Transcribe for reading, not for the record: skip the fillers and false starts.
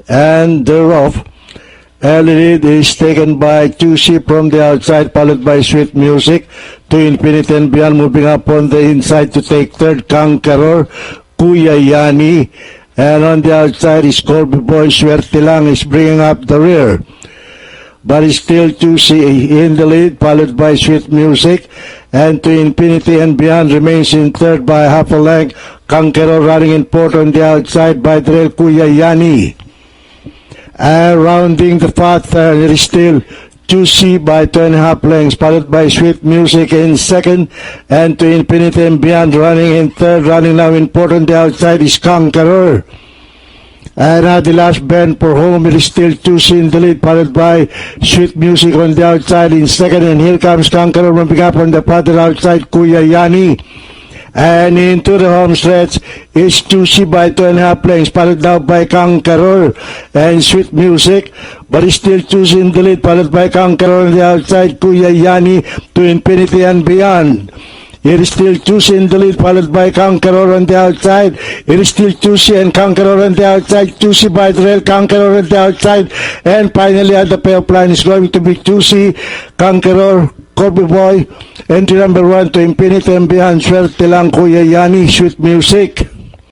and thereof. Early lead is taken by Tusi from the outside, followed by Sweet Music to Infinity and Beyond. Moving up on the inside to take third, Conqueror, Kuya Yani. And on the outside is Colby Boy, Swerte Lang is bringing up the rear. But it's still Tusi in the lead, followed by Sweet Music. And to Infinity and Beyond remains in third by half a length. Conqueror running in fourth on the outside by Drell Kuya Yani. And rounding the path, it is still Tusi by 2.5 lengths, followed by Sweet Music in second, and to Infinity and Beyond running in third. Running now in fourth on the outside is Conqueror. And at the last bend for home, it is still Tusi in the lead, followed by Sweet Music on the outside in second, and here comes Conqueror moving up on the further outside, Kuya Yani. And into the home stretch is Tusi by 2.5 lengths, followed now by Conqueror and Sweet Music, but it's still Tusi in the lead, followed by Conqueror on the outside, Kuya Yani to Infinity and Beyond. It is still Tusi in the lead, followed by Conqueror on the outside. It is still Tusi and Conqueror on the outside. Tusi by Drell, Conqueror on the outside. And finally at the payoff line is going to be Tusi, Conqueror, Colby Boy. Entry number 1 to Infinity and Beyond, Swerte Lang, Kuya Yani, Sweet Music.